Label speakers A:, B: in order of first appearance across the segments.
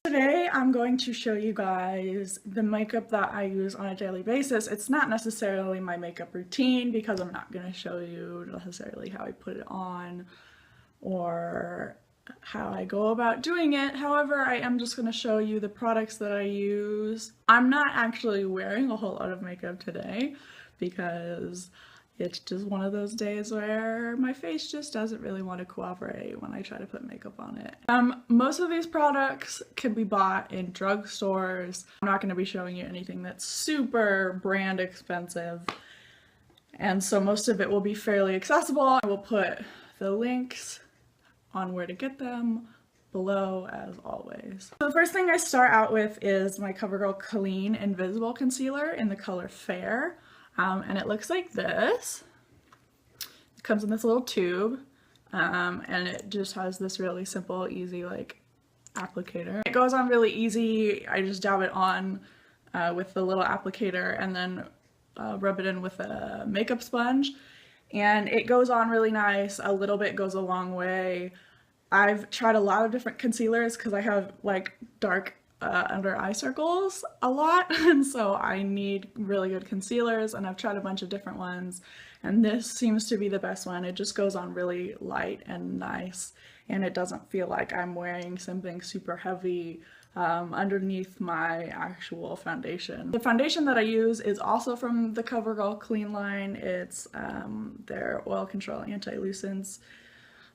A: Today I'm going to show you guys the makeup that I use on a daily basis. It's not necessarily my makeup routine because I'm not going to show you necessarily how I put it on or how I go about doing it. However, I am just going to show you the products that I use. I'm not actually wearing a whole lot of makeup today because it's just one of those days where my face just doesn't really want to cooperate when I try to put makeup on it. Most of these products can be bought in drugstores. I'm not going to be showing you anything that's super brand expensive, and so most of it will be fairly accessible. I will put the links on where to get them below as always. So the first thing I start out with is my CoverGirl Clean Invisible Concealer in the color Fair. And it looks like this. It comes in this little tube, and it just has this really simple, easy applicator. It goes on really easy. I just dab it on with the little applicator and then rub it in with a makeup sponge, and it goes on really nice. A little bit goes a long way. I've tried a lot of different concealers because I have dark under eye circles a lot, and so I need really good concealers, and I've tried a bunch of different ones, and this seems to be the best one. It just goes on really light and nice, and it doesn't feel like I'm wearing something super heavy underneath my actual foundation. The foundation that I use is also from the CoverGirl Clean line. It's their Oil Control Anti-Lucence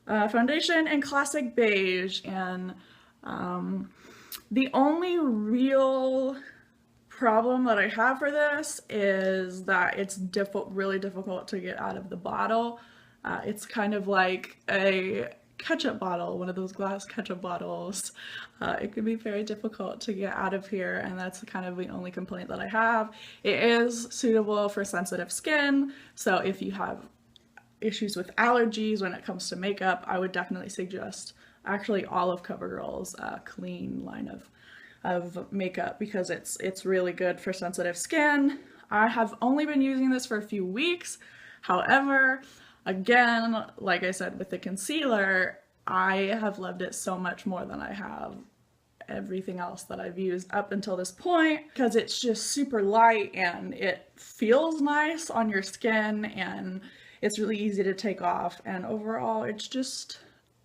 A: foundation in Classic Beige, and the only real problem that I have for this is that it's really difficult to get out of the bottle. It's kind of like a ketchup bottle, one of those glass ketchup bottles. It can be very difficult to get out of here, and that's kind of the only complaint that I have. It is suitable for sensitive skin, so if you have issues with allergies when it comes to makeup, I would definitely suggest actually all of CoverGirl's clean line of makeup because it's really good for sensitive skin. I have only been using this for a few weeks. However, again, like I said with the concealer, I have loved it so much more than I have everything else that I've used up until this point because it's just super light and it feels nice on your skin, and it's really easy to take off, and overall it's just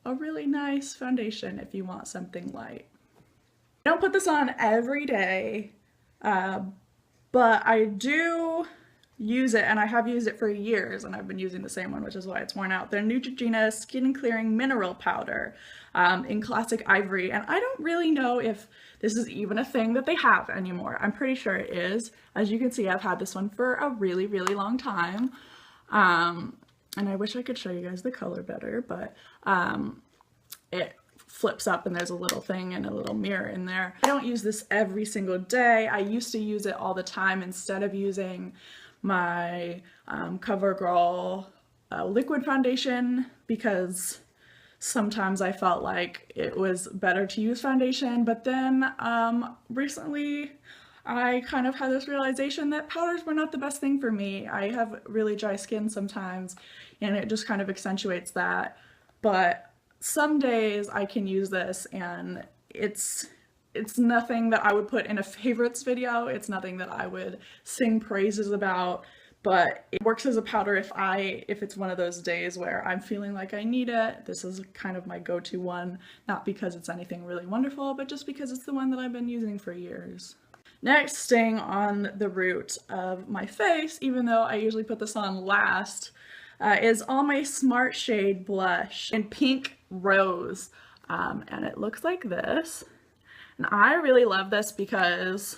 A: a really nice foundation if you want something light. I don't put this on every day, but I do use it, and I have used it for years, and I've been using the same one, which is why it's worn out. Their Neutrogena Skin Clearing Mineral Powder in Classic Ivory, and I don't really know if this is even a thing that they have anymore. I'm pretty sure it is. As you can see, I've had this one for a really, really long time. And I wish I could show you guys the color better, but it flips up and there's a little thing and a little mirror in there. I don't use this every single day. I used to use it all the time instead of using my CoverGirl liquid foundation because sometimes I felt like it was better to use foundation, but then recently I kind of had this realization that powders were not the best thing for me. I have really dry skin sometimes, and it just kind of accentuates that. But some days I can use this, and it's nothing that I would put in a favorites video. It's nothing that I would sing praises about, but it works as a powder if it's one of those days where I'm feeling like I need it. This is kind of my go-to one, not because it's anything really wonderful, but just because it's the one that I've been using for years. Next, staying on the root of my face, even though I usually put this on last, is Almay Smart Shade Blush in Pink Rose, and it looks like this. And I really love this because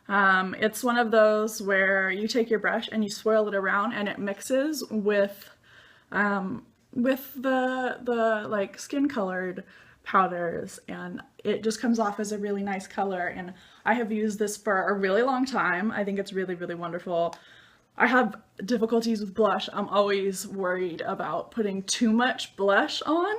A: it's one of those where you take your brush and you swirl it around and it mixes with the skin colored powders, and it just comes off as a really nice color, and I have used this for a really long time. I think it's really, really wonderful. I have difficulties with blush. I'm always worried about putting too much blush on,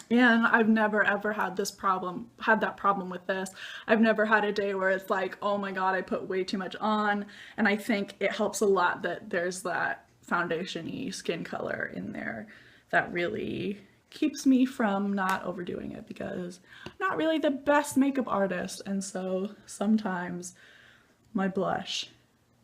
A: and I've never ever had that problem with this. I've never had a day where it's like, oh my god, I put way too much on, and I think it helps a lot that there's that foundation-y skin color in there that really keeps me from not overdoing it, because I'm not really the best makeup artist, and so sometimes my blush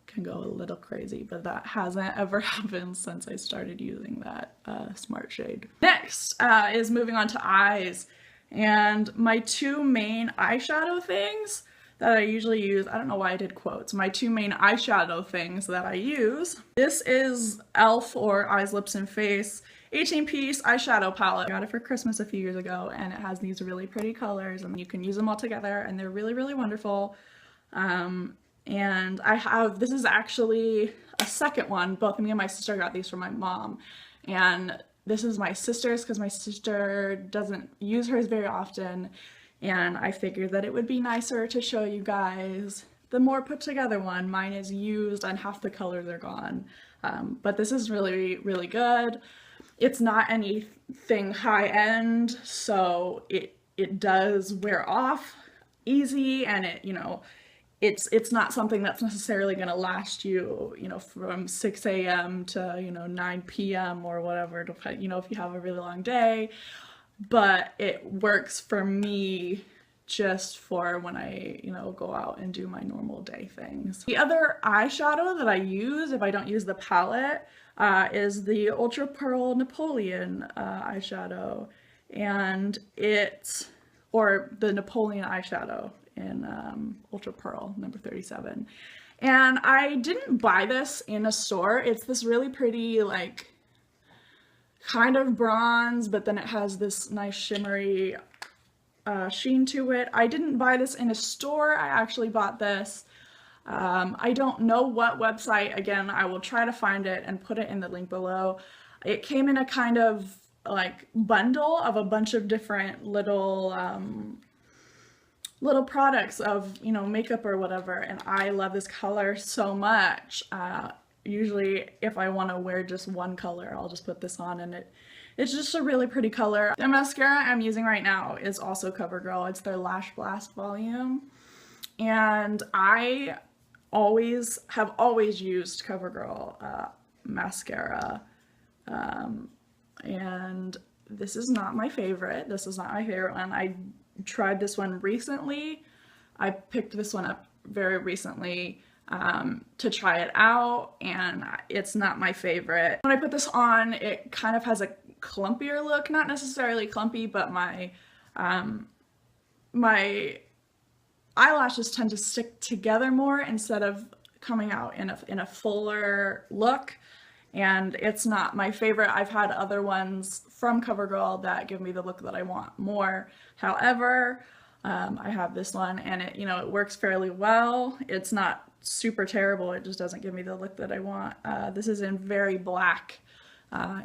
A: can go a little crazy, but that hasn't ever happened since I started using that Smart Shade. Next is moving on to eyes, and my two main eyeshadow things that I usually use, I don't know why I did quotes, my two main eyeshadow things that I use. This is e.l.f. or Eyes, Lips, and Face 18-piece eyeshadow palette. I got it for Christmas a few years ago, and it has these really pretty colors, and you can use them all together, and they're really, really wonderful. And I have, this is actually a second one. Both me and my sister got these from my mom, and this is my sister's because my sister doesn't use hers very often, and I figured that it would be nicer to show you guys the more put together one. Mine is used and half the colors are gone, but this is really, really good. It's not anything high end, so it does wear off easy, and it, you know, it's not something that's necessarily going to last you, you know, from 6 a.m. to, you know, 9 p.m. or whatever, you know, if you have a really long day, but it works for me just for when I, you know, go out and do my normal day things. The other eyeshadow that I use if I don't use the palette is the Ultra Pearl Napoleon eyeshadow, and or the Napoleon eyeshadow in Ultra Pearl number 37. And I didn't buy this in a store. It's this really pretty, like, kind of bronze, but then it has this nice shimmery sheen to it. I didn't buy this in a store. I actually bought this. I don't know what website. Again, I will try to find it and put it in the link below. It came in a kind of like bundle of a bunch of different little little products of, you know, makeup or whatever, and I love this color so much. Usually if I want to wear just one color, I'll just put this on, and it's just a really pretty color. The mascara I'm using right now is also CoverGirl. It's their Lash Blast volume, and I have always used CoverGirl mascara, and this is not my favorite. This is not my favorite one. I tried this one recently. I picked this one up very recently to try it out, and it's not my favorite. When I put this on, it kind of has a clumpier look. Not necessarily clumpy, but my my eyelashes tend to stick together more instead of coming out in a fuller look, and it's not my favorite. I've had other ones from CoverGirl that give me the look that I want more. However, I have this one, and it, you know, it works fairly well. It's not super terrible, it just doesn't give me the look that I want. This is in Very Black,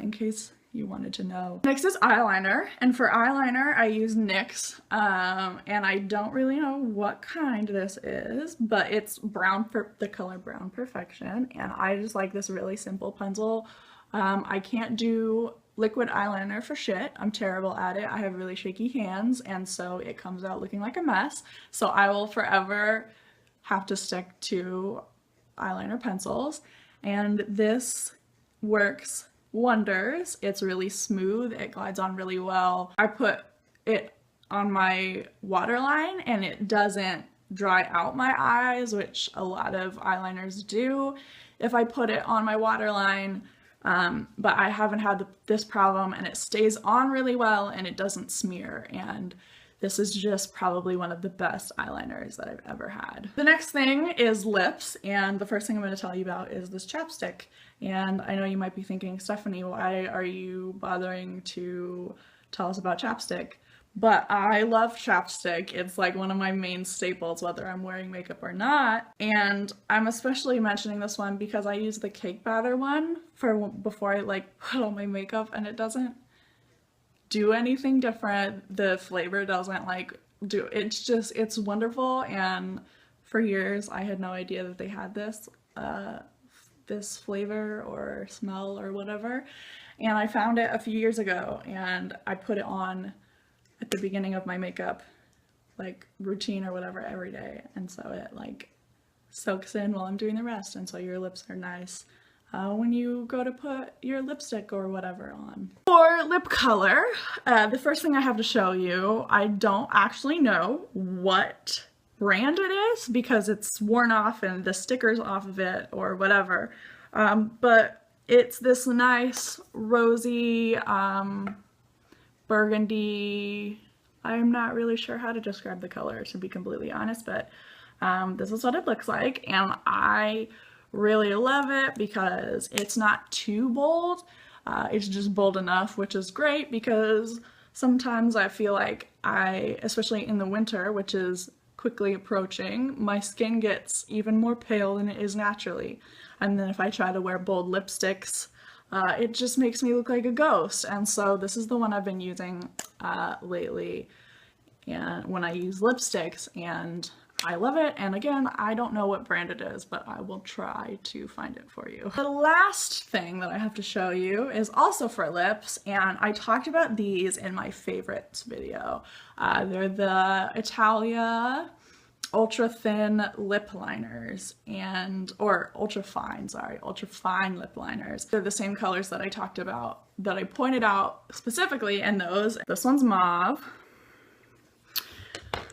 A: in case you wanted to know. Next is eyeliner, and for eyeliner I use NYX, and I don't really know what kind this is, but it's the color Brown Perfection, and I just like this really simple pencil. I can't do liquid eyeliner for shit. I'm terrible at it. I have really shaky hands, and so it comes out looking like a mess. So I will forever have to stick to eyeliner pencils, and this works wonders. It's really smooth. It glides on really well. I put it on my waterline, and it doesn't dry out my eyes, which a lot of eyeliners do if I put it on my waterline. But I haven't had this problem, and it stays on really well, and it doesn't smear, and this is just probably one of the best eyeliners that I've ever had. The next thing is lips, and the first thing I'm going to tell you about is this chapstick. And I know you might be thinking, Stephanie, why are you bothering to tell us about chapstick? But I love chapstick. It's like one of my main staples, whether I'm wearing makeup or not. And I'm especially mentioning this one because I use the cake batter one for before I like put on my makeup, and it doesn't do anything different. The flavor doesn't like do, it's just, it's wonderful. And for years I had no idea that they had this this flavor or smell or whatever, and I found it a few years ago, and I put it on at the beginning of my makeup like routine or whatever every day, and so it like soaks in while I'm doing the rest, and so your lips are nice when you go to put your lipstick or whatever on. For lip color, the first thing I have to show you, I don't actually know what brand it is because it's worn off and the sticker's off of it or whatever, but it's this nice rosy burgundy. I'm not really sure how to describe the color, to be completely honest, but this is what it looks like, and I really love it because it's not too bold. It's just bold enough, which is great because sometimes I feel like especially in the winter, which is quickly approaching, my skin gets even more pale than it is naturally. And then if I try to wear bold lipsticks, it just makes me look like a ghost. And so this is the one I've been using lately, and when I use lipsticks, and I love it. And again, I don't know what brand it is, but I will try to find it for you. The last thing that I have to show you is also for lips, and I talked about these in my favorites video. They're the Italia ultra thin lip liners, or ultra fine lip liners. They're the same colors that I talked about, that I pointed out specifically in those. This one's mauve,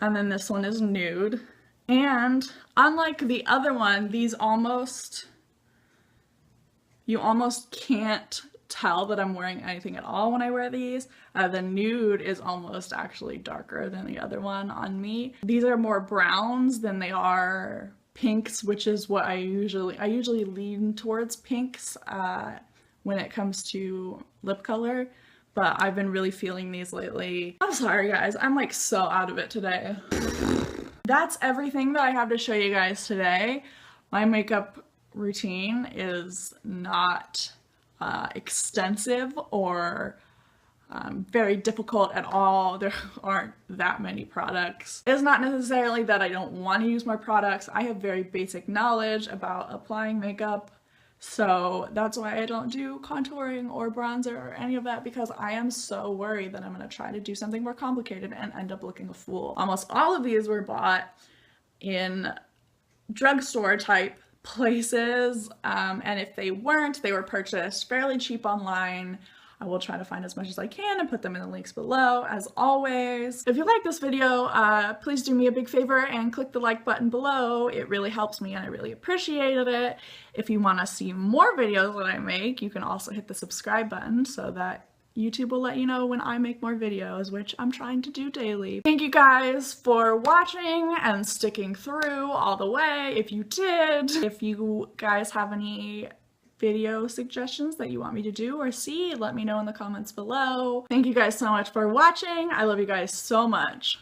A: and then this one is nude. And unlike the other one, you almost can't tell that I'm wearing anything at all when I wear these. The nude is almost actually darker than the other one on me. These are more browns than they are pinks, which is what I usually lean towards pinks when it comes to lip color. But I've been really feeling these lately. I'm sorry guys, I'm like so out of it today. That's everything that I have to show you guys today. My makeup routine is not extensive or very difficult at all. There aren't that many products. It's not necessarily that I don't want to use more products. I have very basic knowledge about applying makeup, so that's why I don't do contouring or bronzer or any of that, because I am so worried that I'm going to try to do something more complicated and end up looking a fool. Almost all of these were bought in drugstore type places, and if they weren't, they were purchased fairly cheap online. I will try to find as much as I can and put them in the links below, as always. If you like this video, please do me a big favor and click the like button below. It really helps me and I really appreciated it. If you want to see more videos that I make, you can also hit the subscribe button so that YouTube will let you know when I make more videos, which I'm trying to do daily. Thank you guys for watching and sticking through all the way, if you did. If you guys have any video suggestions that you want me to do or see, let me know in the comments below. Thank you guys so much for watching. I love you guys so much.